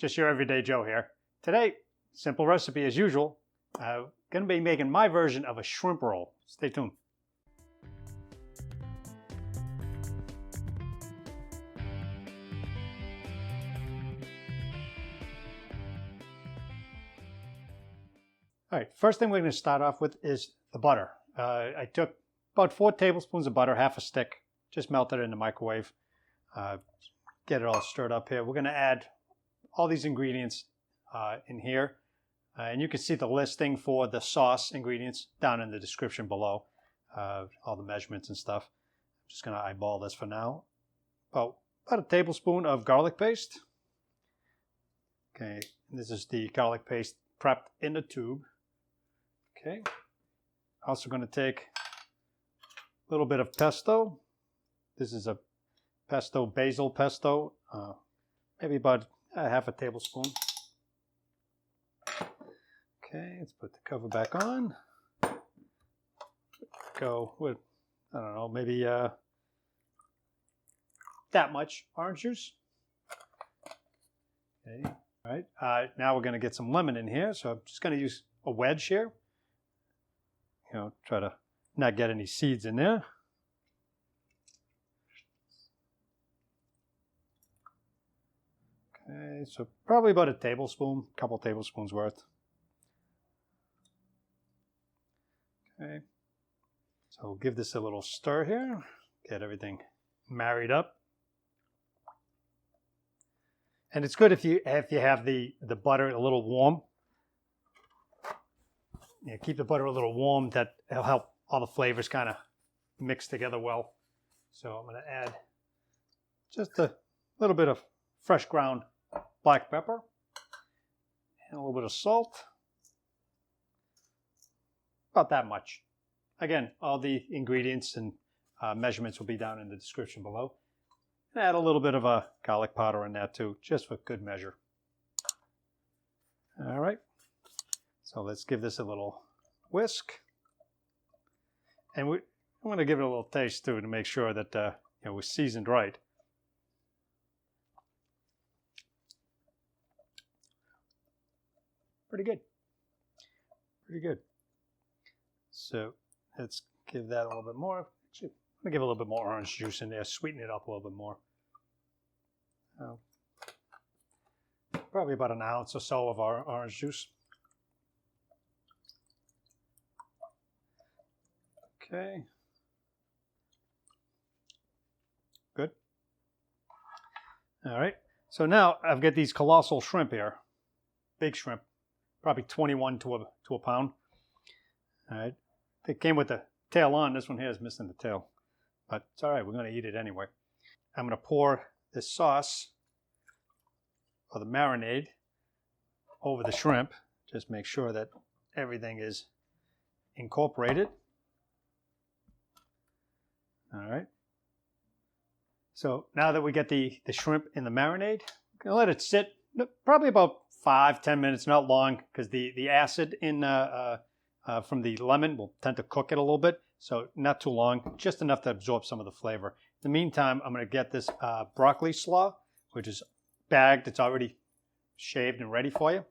just your everyday Joe here. Today, simple recipe as usual. Going to be making my version of a shrimp roll. Stay tuned. All right, first thing we're going to start off with is the butter. I took about 4 tablespoons of butter, half a stick, just melted it in the microwave. Get it all stirred up here. We're going to add all these ingredients in here. And you can see the listing for the sauce ingredients down in the description below. All the measurements and stuff. I'm just going to eyeball this for now. About a tablespoon of garlic paste. Okay, this is the garlic paste prepped in the tube. Okay, also going to take a little bit of pesto. This is a pesto, basil pesto, maybe about half a tablespoon. Okay, let's put the cover back on. Go with, I don't know, maybe that much orange juice. Okay, all right. Now we're going to get some lemon in here, so I'm just going to use a wedge here. You know, try to not get any seeds in there. Okay, so probably about a tablespoon, a couple tablespoons worth. Okay, so we'll give this a little stir here, get everything married up. And it's good if you have the butter a little warm. Yeah, keep the butter a little warm. That'll help all the flavors kind of mix together well. So I'm going to add just a little bit of fresh ground black pepper and a little bit of salt. About that much. Again, all the ingredients and measurements will be down in the description below. And add a little bit of a garlic powder in there too, just for good measure. All right. So let's give this a little whisk. And I'm going to give it a little taste too to make sure that we're seasoned right. Pretty good. Pretty good. So let's give that a little bit more. Actually, I'm going to give a little bit more orange juice in there, sweeten it up a little bit more. Probably about an ounce or so of our orange juice. Okay. Good. All right. So now I've got these colossal shrimp here. Big shrimp. Probably 21 to a pound. All right. They came with the tail on. This one here is missing the tail. But it's all right. We're going to eat it anyway. I'm going to pour this sauce or the marinade over the shrimp. Just make sure that everything is incorporated. All right. So now that we get the shrimp in the marinade, we're going to let it sit probably about 5-10 minutes, not long, because the acid in from the lemon will tend to cook it a little bit. So not too long, just enough to absorb some of the flavor. In the meantime, I'm going to get this broccoli slaw, which is bagged. It's already shaved and ready for you.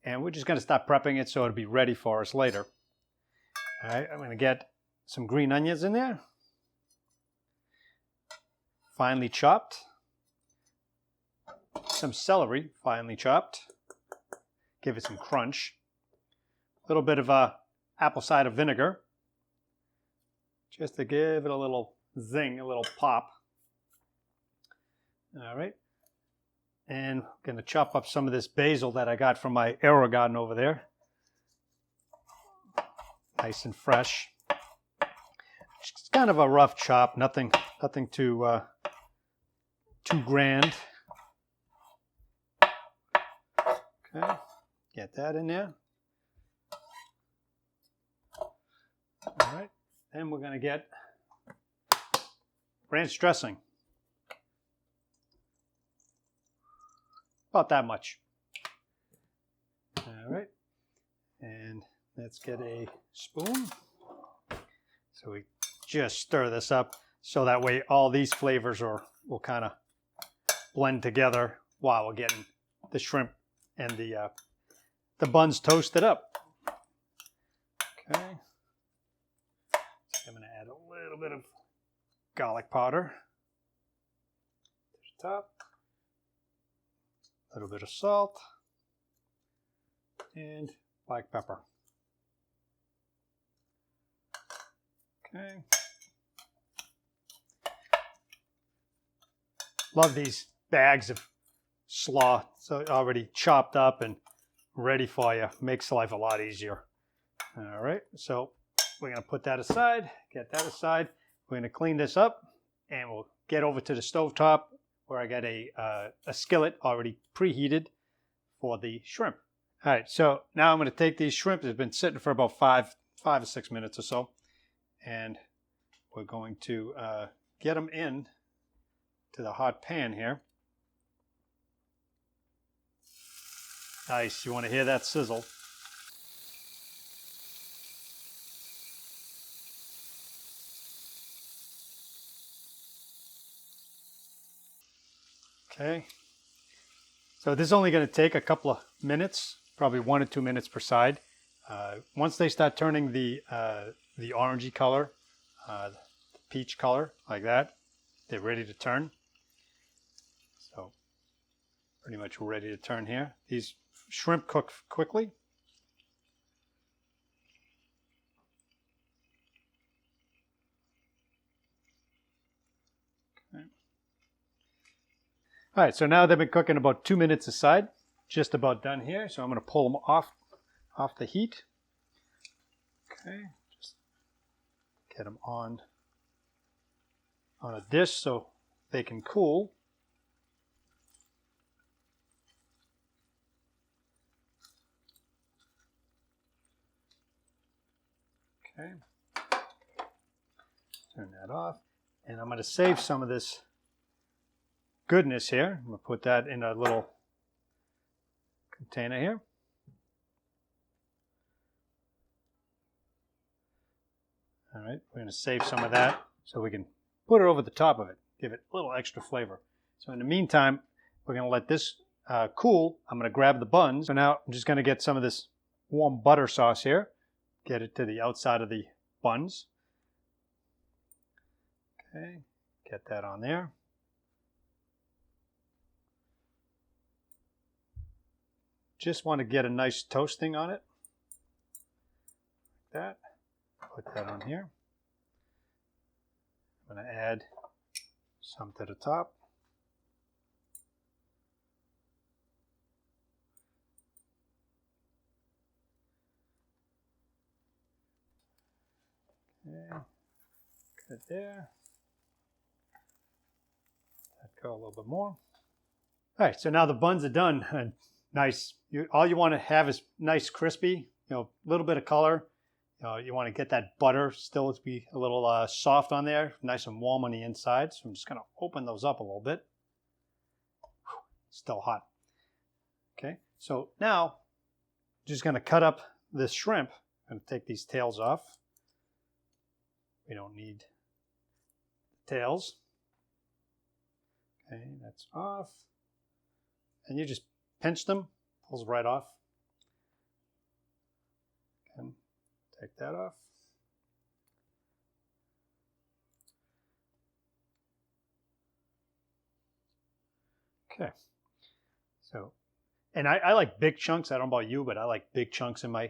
And we're just going to start prepping it so it'll be ready for us later. All right, I'm going to get some green onions in there. Finely chopped. Some celery, finely chopped. Give it some crunch. A little bit of apple cider vinegar. Just to give it a little zing, a little pop. All right. And I'm going to chop up some of this basil that I got from my arrow garden over there. Nice and fresh. It's kind of a rough chop, nothing too grand. Okay, get that in there. All right, then we're going to get ranch dressing. About that much. All right, and let's get a spoon. So we just stir this up so that way all these flavors will kind of blend together while we're getting the shrimp and the buns toasted up. Okay. So I'm going to add a little bit of garlic powder to the top. A little bit of salt. And black pepper. Okay. Love these bags of slaw. So already chopped up and ready for you. Makes life a lot easier. All right. So we're going to put that aside. Get that aside. We're going to clean this up and we'll get over to the stovetop where I got a skillet already preheated for the shrimp. All right, so now I'm going to take these shrimp. They've been sitting for about five or 6 minutes or so. And we're going to get them in to the hot pan here. Nice, you want to hear that sizzle. Okay, so this is only going to take a couple of minutes, probably 1 or 2 minutes per side. Once they start turning the orangey color, the peach color, like that, they're ready to turn. So pretty much we're ready to turn here. These shrimp cook quickly. Okay. All right, so now they've been cooking about 2 minutes aside. Just about done here, so I'm going to pull them off the heat. Okay, just get them on a dish so they can cool. Okay, turn that off, and I'm going to save some of this goodness here. I'm going to put that in a little container here. All right, we're going to save some of that so we can put it over the top of it, give it a little extra flavor. So in the meantime, we're going to let this cool. I'm going to grab the buns. So now I'm just going to get some of this warm butter sauce here, get it to the outside of the buns. Okay, get that on there. Just want to get a nice toasting on it. Like that. Put that on here. I'm going to add some to the top. Okay, good there. Let go a little bit more. All right, so now the buns are done and nice. All you want to have is nice, crispy, a little bit of color. You want to get that butter still to be a little soft on there, nice and warm on the inside. So I'm just going to open those up a little bit. Still hot. Okay, so now I'm just going to cut up this shrimp and take these tails off. We don't need the tails. Okay, that's off. And you just pinch them, pulls right off. And take that off. Okay. So, and I like big chunks. I don't know about you, but I like big chunks in my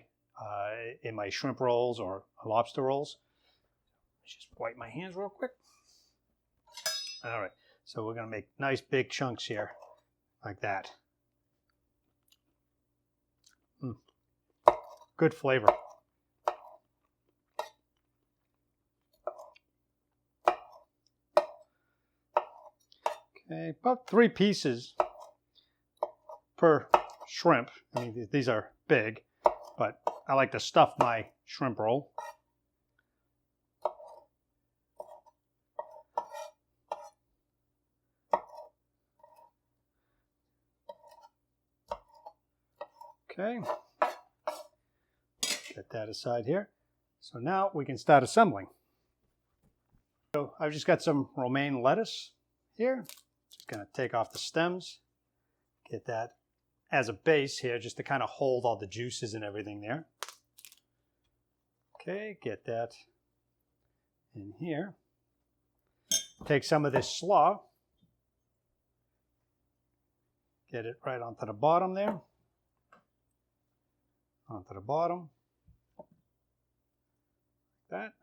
shrimp rolls or lobster rolls. Let's just wipe my hands real quick. All right. So we're going to make nice big chunks here, like that. Good flavor. Okay, about 3 pieces per shrimp. I mean, these are big, but I like to stuff my shrimp roll. Okay, get that aside here. So now we can start assembling. So I've just got some romaine lettuce here. Just going to take off the stems, get that as a base here, just to kind of hold all the juices and everything there. Okay, get that in here. Take some of this slaw. Get it right onto the bottom there. Onto the bottom. Like that.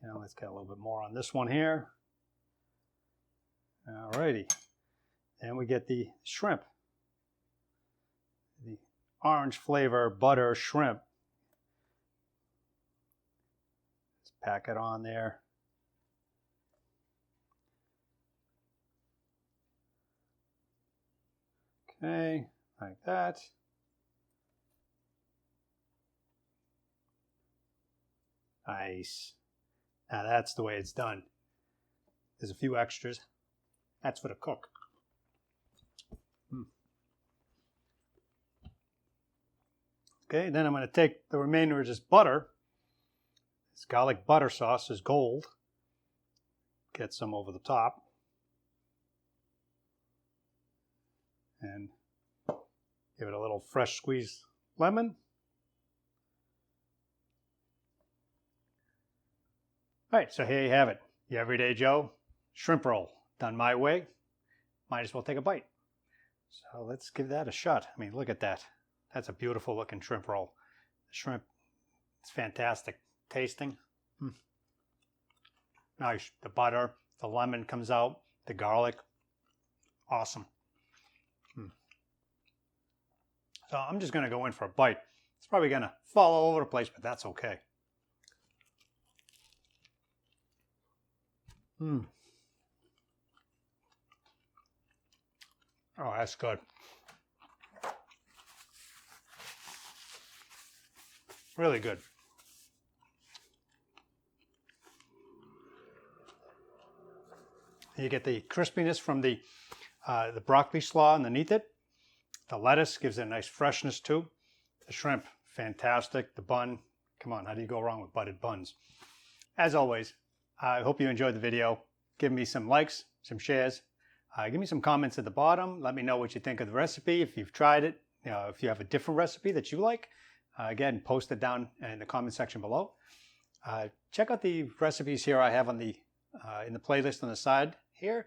Now let's get a little bit more on this one here. Alrighty. And we get the shrimp. The orange flavor butter shrimp. Let's pack it on there. Okay, like that. Nice. Now that's the way it's done. There's a few extras. That's for the cook. Okay, then I'm going to take the remainder of this butter. This garlic butter sauce is gold. Get some over the top. And give it a little fresh squeezed lemon. All right, so here you have it. Your Everyday Joe shrimp roll, done my way. Might as well take a bite. So let's give that a shot. I mean, look at that. That's a beautiful looking shrimp roll. The shrimp, it's fantastic tasting. Nice. The butter, the lemon comes out, the garlic. Awesome. So I'm just going to go in for a bite. It's probably going to fall all over the place, but that's okay. Oh, that's good. Really good. You get the crispiness from the broccoli slaw underneath it. The lettuce gives it a nice freshness too. The shrimp, fantastic. The bun, come on, how do you go wrong with buttered buns? As always, I hope you enjoyed the video. Give me some likes, some shares. Give me some comments at the bottom. Let me know what you think of the recipe. If you've tried it, if you have a different recipe that you like, again, post it down in the comment section below. Check out the recipes here I have on the in the playlist on the side here.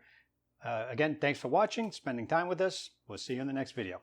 Again, thanks for watching, spending time with us. We'll see you in the next video.